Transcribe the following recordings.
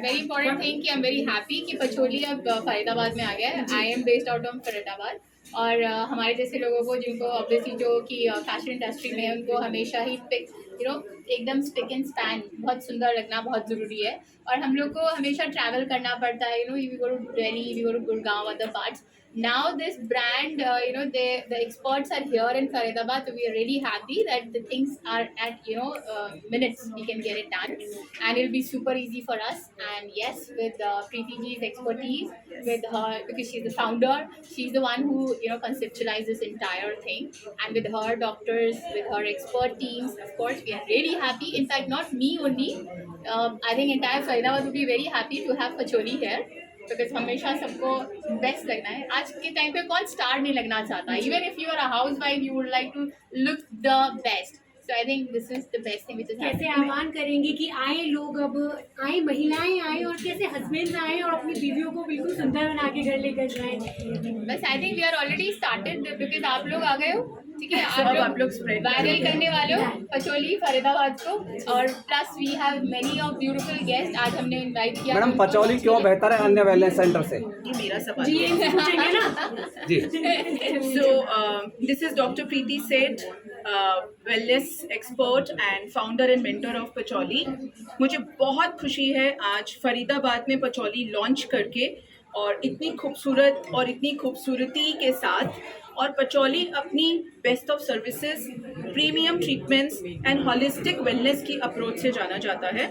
Very important thing कि I am very happy कि patchouli अब फरीदाबाद में आ गया है. I am based out of Faridabad और हमारे जैसे लोगों को जिनको ऑब्वियसली जो कि फैशन इंडस्ट्री में है उनको हमेशा ही एकदम स्टिक एंड स्पैन बहुत सुंदर लगना बहुत ज़रूरी है. और हम लोग को हमेशा ट्रैवल करना पड़ता है. We go to Delhi, we go to Gurgaon, other parts. Now this brand, the experts are here in Faridabad, so we are really happy that the things are at minutes we can get it done, and it'll be super easy for us. And yes, with Preeti ji's expertise, with her, because she's the founder, she's the one who conceptualized this entire thing, and with her doctors, with her expert teams, of course we are really happy. In fact, not me only, I think entire Faridabad would be very happy to have Pacholi here. Because हमेशा सबको best लगना है. आज के time पे कौन star नहीं लगना चाहता. Even if you are a housewife you would like to look the best. So I think this is the best thing which is. कैसे आह्वान करेंगे कि आए लोग, अब आए महिलाएं आए और कैसे हस्बैंड आए और अपनी बीवियों को बिल्कुल सुंदर बना के घर लेकर जाए. बस I think we are already started because आप लोग आ गए हो. ठीक है, आप लोग स्प्रेड वायरल करने वाले हो पचोली फरीदाबाद को. और plus we have many of beautiful guest. आज हमने इनवाइट किया. मैडम पचौली क्यों बेहतर है अन्य वेलनेस सेंटर से? ये मेरा सवाल जी है. इनसे पूछेंगे ना. जी. So this is Dr. Preeti Seth, wellness expert and founder and mentor of Pacholi. मुझे बहुत खुशी है आज फरीदाबाद में पचौली लॉन्च करके और इतनी खूबसूरत और इतनी खूबसूरती के साथ. और पचौली अपनी best of services, premium treatments and holistic wellness की अप्रोच से जाना जाता है.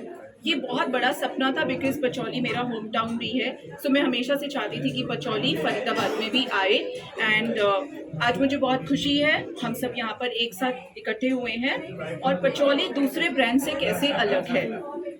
ये बहुत बड़ा सपना था बिकॉज पचौली मेरा होम टाउन भी है. सो मैं हमेशा से चाहती थी कि पचौली फरीदाबाद में भी आए. एंड आज मुझे बहुत खुशी है हम सब यहाँ पर एक साथ इकट्ठे हुए हैं. और पचौली दूसरे ब्रांड से कैसे अलग है,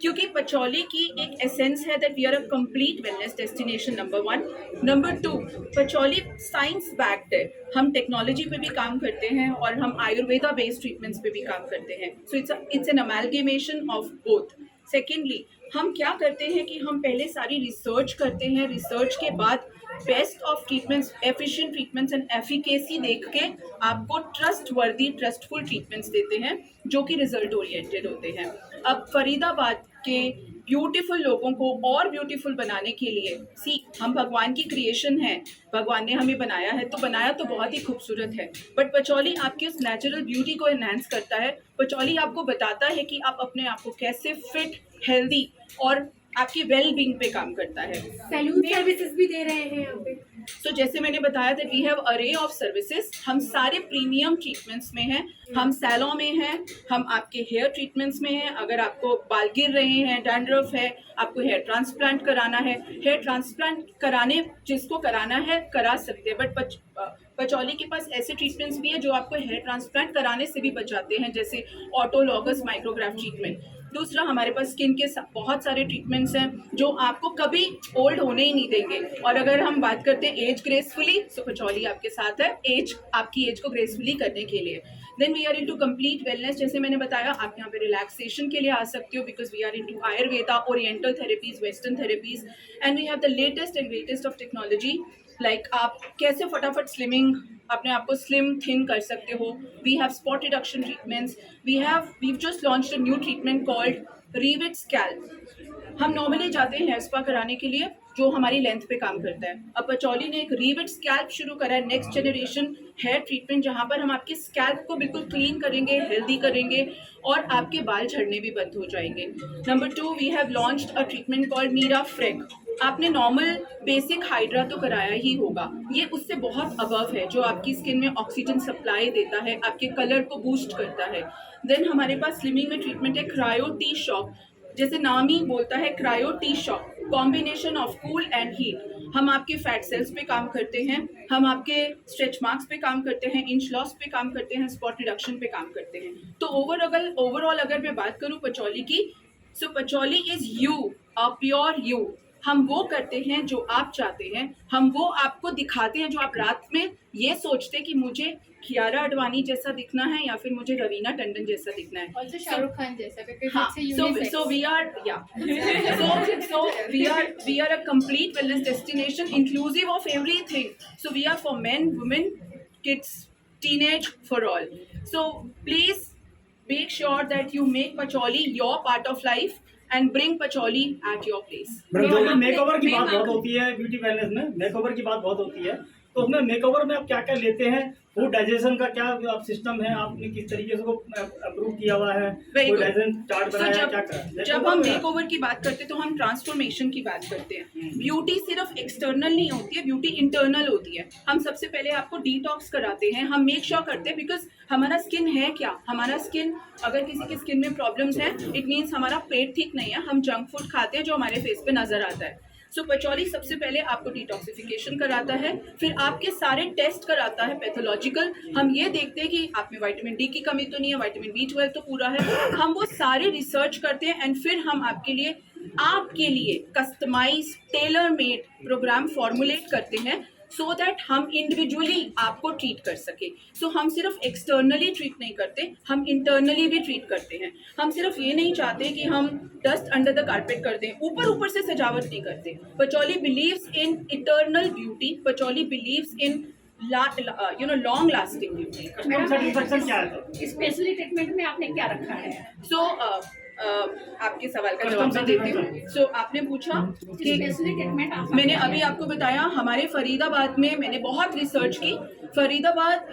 क्योंकि पचौली की एक एसेंस है that we are a complete wellness destination. Number 1. Number 2, Patchouli science backed है. हम टेक्नोलॉजी पे भी काम करते हैं और हम आयुर्वेदा बेस्ड ट्रीटमेंट्स पे भी काम करते हैं. So it's an amalgamation of both. Secondly, हम क्या करते हैं कि हम पहले सारी रिसर्च करते हैं. रिसर्च के बाद best of treatments, efficient treatments and efficacy देख के आपको ट्रस्टफुल ट्रीटमेंट्स देते हैं जो कि रिजल्ट ओरिएंटेड होते हैं. अब फरीदाबाद के ब्यूटीफुल लोगों को और ब्यूटीफुल बनाने के लिए हम भगवान की क्रिएशन है. भगवान ने हमें बनाया है तो बनाया तो बहुत ही खूबसूरत है. बट पचौली आपकी उस नेचुरल ब्यूटी को एनहांस करता है. पचौली आपको बताता है कि आप अपने आप को कैसे फिट, हेल्दी और आपकी वेल बींग पे काम करता है. सैलून सर्विसेज भी दे रहे हैं यहाँ पे. तो जैसे मैंने बताया था वी हैव अरे ऑफ सर्विसेज. हम सारे प्रीमियम ट्रीटमेंट्स में हैं. हम सैलॉन में हैं, हम आपके हेयर ट्रीटमेंट्स में हैं. अगर आपको बाल गिर रहे हैं, डैंड्रफ है, आपको हेयर ट्रांसप्लांट कराना है, हेयर ट्रांसप्लांट कराने जिसको कराना है करा सकते हैं. बट पचौली के पास ऐसे ट्रीटमेंट्स भी हैं जो आपको हेयर ट्रांसप्लांट कराने से भी बचाते हैं, जैसे ऑटोलॉगस माइक्रोग्राफ ट्रीटमेंट. दूसरा, हमारे पास स्किन के बहुत सारे ट्रीटमेंट्स हैं जो आपको कभी ओल्ड होने ही नहीं देंगे. और अगर हम बात करते हैं एज ग्रेसफुली, तो पचौली आपके साथ है आपकी एज को ग्रेसफुली करने के लिए. Then we are into complete wellness. जैसे मैंने बताया, आप यहाँ पे रिलैक्सेशन के लिए आ सकते हो because we are into Ayurveda, oriental therapies, western therapies and we have the latest and greatest of technology. Like आप कैसे फटाफट स्लिमिंग, अपने आप को स्लिम थिन कर सकते हो. We have spot reduction treatments. We just launched a new treatment called revit scalp. हम नॉर्मली जाते हैं हेयर स्पा कराने के लिए जो हमारी लेंथ पे काम करता है. अब पचौली ने एक रीविट स्कैल्प शुरू करा है, नेक्स्ट जनरेशन हेयर ट्रीटमेंट, जहाँ पर हम आपके स्कैल्प को बिल्कुल क्लीन करेंगे, हेल्दी करेंगे और आपके बाल झड़ने भी बंद हो जाएंगे. Number 2, we have launched a treatment called मीरा फ्रेक. आपने नॉर्मल बेसिक हाइड्रा तो कराया ही होगा, ये उससे बहुत अबव है जो आपकी स्किन में ऑक्सीजन सप्लाई देता है, आपके कलर को बूस्ट करता है. देन हमारे पास स्लिमिंग में ट्रीटमेंट है क्रायो टी शॉक. जैसे नाम ही बोलता है cryo T shock, combination of cool and heat. हम आपके फैट सेल्स पे काम करते हैं, हम आपके स्ट्रेच मार्क्स पे काम करते हैं, इंच लॉस पे काम करते हैं, स्पॉट रिडक्शन पे काम करते हैं. तो ओवरऑल अगर मैं बात करूँ पचौली की, so patchouli is you, a pure you. हम वो करते हैं जो आप चाहते हैं, हम वो आपको दिखाते हैं जो आप रात में ये सोचते कि मुझे कियारा अडवाणी जैसा दिखना है या फिर मुझे रवीना टंडन जैसा दिखना है. Also शाहरुख खान जैसा, because हाँ, it's a unisex. so we are we are a complete wellness destination inclusive of everything. So we are for men, women, kids, teenage, for all. So please make sure that you make Pacholi your part of life. and bring Pacholi at your place. जो कि makeover की बात बहुत होती है beauty wellness में, makeover की बात बहुत होती है, तो उसमें मेकओवर में आप क्या क्या लेते हैं? फूड डाइजेशन का क्या आप सिस्टम है? आपने किस तरीके से उसको अप्रूव किया हुआ है? Very कोई good. डाइजेशन चार्ट So, बनाया है? क्या करा? जब हम मेकओवर की बात करते हैं तो हम ट्रांसफॉर्मेशन की बात करते हैं। ब्यूटी सिर्फ एक्सटर्नल नहीं होती है, ब्यूटी इंटरनल होती है। हम सबसे पहले आपको डिटॉक्स कराते हैं, हम मेक श्योर करते हैं, बिकॉज हमारा स्किन है क्या, हमारा स्किन अगर किसी की स्किन में प्रॉब्लम्स है, इट मीन्स हमारा पेट ठीक नहीं है, हम जंक फूड खाते हैं जो हमारे फेस पे नजर आता है। सो पचौली सबसे पहले आपको डिटॉक्सिफिकेशन कराता है, फिर आपके सारे टेस्ट कराता है पैथोलॉजिकल। हम ये देखते हैं कि आप में विटामिन डी की कमी तो नहीं है, विटामिन B12 तो पूरा है, हम वो सारे रिसर्च करते हैं एंड फिर हम आपके लिए customise tailor made programme formulate करते हैं सो दैट हम इंडिविजुअली आपको ट्रीट कर सके। सो हम सिर्फ एक्सटर्नली ट्रीट नहीं करते, हम इंटरनली भी ट्रीट करते हैं। हम सिर्फ ये नहीं चाहते कि हम डस्ट अंडर द कारपेट कर दें, ऊपर से सजावट नहीं करते। Patchouli believes in eternal beauty, Patchouli believes in long lasting beauty. Satisfaction क्या है? स्पेशली ट्रीटमेंट में आपने क्या रखा है? सो आपके सवाल का जवाब मैं देती हूँ। सो आपने पूछा कि स्पेशली ट्रीटमेंट आप मैंने अभी आपको बताया, हमारे फरीदाबाद में मैंने बहुत रिसर्च की। फरीदाबाद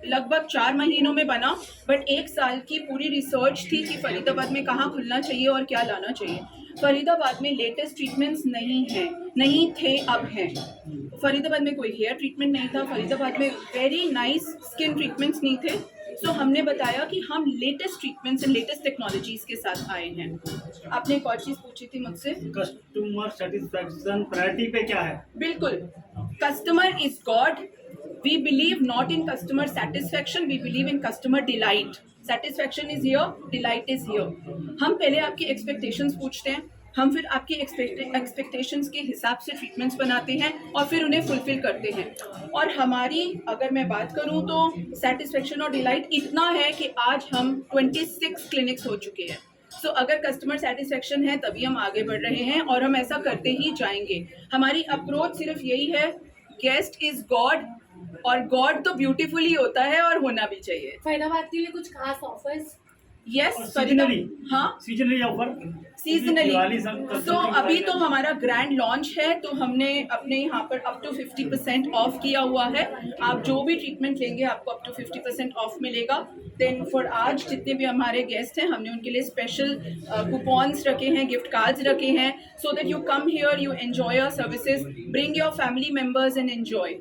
लगभग 4 महीनों में बना, बट 1 साल की पूरी रिसर्च थी कि फरीदाबाद में कहाँ खुलना चाहिए और क्या लाना चाहिए। फरीदाबाद में लेटेस्ट ट्रीटमेंट्स नहीं थे, अब हैं। फरीदाबाद में कोई हेयर ट्रीटमेंट नहीं था, फरीदाबाद में वेरी नाइस स्किन ट्रीटमेंट्स नहीं थे। सो हमने बताया कि हम latest treatments and latest technologies के साथ आए हैं। आपने एक और चीज़ पूछी थी मुझसे, कस्टमर सेटिस्फेक्शन प्रायोरिटी पे क्या है? बिल्कुल, customer is God. We believe not in customer satisfaction, we believe in customer delight. Satisfaction is here, delight is here. हम पहले आपकी एक्सपेक्टेशंस पूछते हैं, हम फिर आपकी एक्सपेक्टेशंस के हिसाब से ट्रीटमेंट्स बनाते हैं और फिर उन्हें फुलफिल करते हैं। और हमारी अगर मैं बात करूं तो सेटिस्फेक्शन और डिलाइट इतना है कि आज हम 26 क्लिनिक्स हो चुके हैं। सो अगर कस्टमर सेटिस्फेक्शन है तभी हम आगे बढ़ रहे हैं और हम ऐसा करते ही जाएंगे। हमारी अप्रोच सिर्फ यही है, गेस्ट इज गॉड, और गॉड तो ब्यूटीफुल ही होता है और होना भी चाहिए। फरीदाबाद के लिए कुछ खास ऑफर्स? यस, सीजनली, हाँ सीजनली ऑफर, सीजनली। तो अभी तो हमारा ग्रैंड लॉन्च है, तो हमने अपने यहाँ पर अप टू 50% ऑफ किया हुआ है। आप जो भी ट्रीटमेंट लेंगे आपको अप टू 50% ऑफ मिलेगा। देन फॉर आज जितने भी हमारे गेस्ट हैं, हमने उनके लिए स्पेशल कूपन्स रखे हैं, गिफ्ट कार्ड्स रखे हैं, so that you come here, you enjoy your services, bring your family members and enjoy.